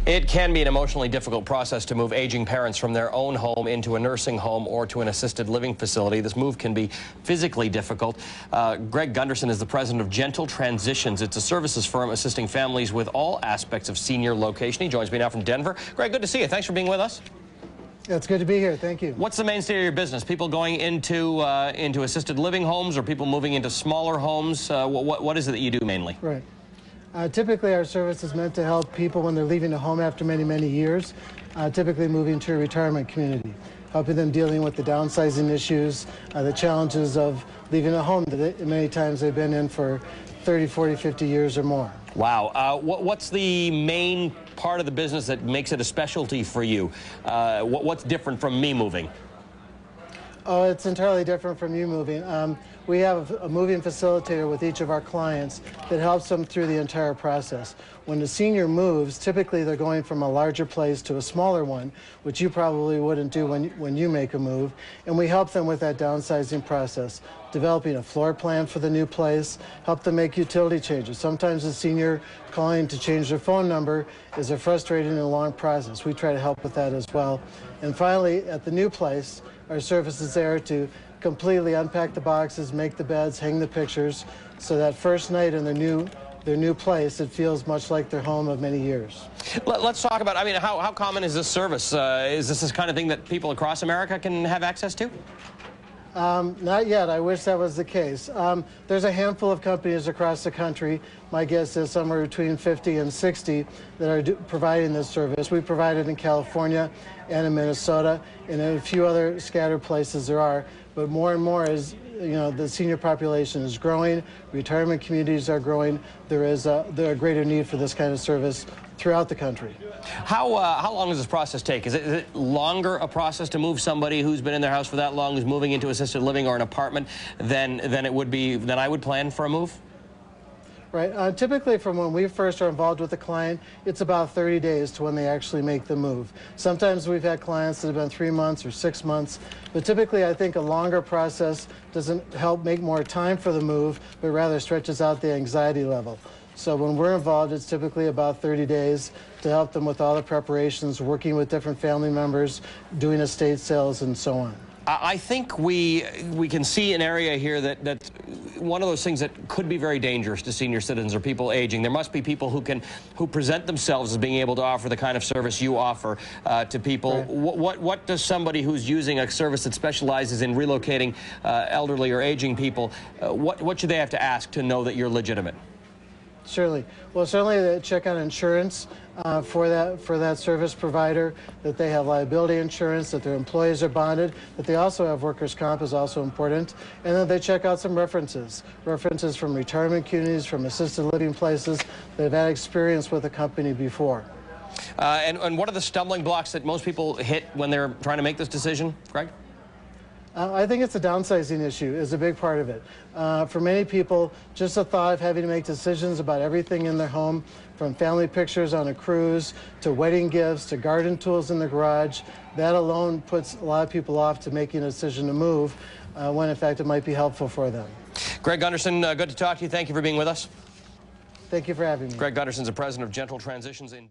It can be an emotionally difficult process to move aging parents from their own home into a nursing home or to an assisted living facility. This move can be physically difficult. Greg Gunderson is the president of Gentle Transitions. It's a services firm assisting families with all aspects of senior location. He joins me now from Denver. Greg, good to see you. Thanks for being with us. It's good to be here. Thank you. What's the mainstay of your business? People going into assisted living homes, or people moving into smaller homes? What is it that you do mainly? Right. Typically, our service is meant to help people when they're leaving a home after many, many years, typically moving to a retirement community, helping them dealing with the downsizing issues, the challenges of leaving a home that many times they've been in for 30, 40, 50 years or more. Wow. What's the main part of the business that makes it a specialty for you? What's different from me moving? Oh, it's entirely different from you moving. We have a moving facilitator with each of our clients that helps them through the entire process. When the senior moves, typically they're going from a larger place to a smaller one, which you probably wouldn't do when you make a move. And we help them with that downsizing process, developing a floor plan for the new place, help them make utility changes. Sometimes a senior calling to change their phone number is a frustrating and long process. We try to help with that as well. And finally, at the new place, our service is there to completely unpack the boxes, make the beds, hang the pictures, so that first night in their new place, it feels much like their home of many years. Let's talk about, how common is this service? Is this kind of thing that people across America can have access to? Not yet. I wish that was the case. There's a handful of companies across the country. My guess is somewhere between 50 and 60 that are providing this service. We provide it in California and in Minnesota, and in a few other scattered places there are. But more and more, as the senior population is growing, retirement communities are growing, there is a greater need for this kind of service throughout the country. How long does this process take? Is it longer a process to move somebody who's been in their house for that long, who's moving into assisted living or an apartment, than I would plan for a move? Right. Typically, from when we first are involved with the client, it's about 30 days to when they actually make the move. Sometimes we've had clients that have been 3 months or 6 months, but typically I think a longer process doesn't help make more time for the move, but rather stretches out the anxiety level. So when we're involved, it's typically about 30 days to help them with all the preparations, working with different family members, doing estate sales, and so on. I think we can see an area here that's one of those things that could be very dangerous to senior citizens or people aging. There must be people who present themselves as being able to offer the kind of service you offer to people. Right. What does somebody who's using a service that specializes in relocating elderly or aging people, what should they have to ask to know that you're legitimate? Certainly. Well, certainly they check on insurance for that service provider, that they have liability insurance, that their employees are bonded, that they also have workers' comp is also important, and then they check out some references from retirement communities, from assisted living places that have had experience with a company before. And what are the stumbling blocks that most people hit when they're trying to make this decision, Greg? I think it's a downsizing issue is a big part of it. For many people, just the thought of having to make decisions about everything in their home, from family pictures on a cruise, to wedding gifts, to garden tools in the garage, that alone puts a lot of people off to making a decision to move, when in fact it might be helpful for them. Greg Gunderson, good to talk to you. Thank you for being with us. Thank you for having me. Greg Gunderson's the president of Gentle Transitions in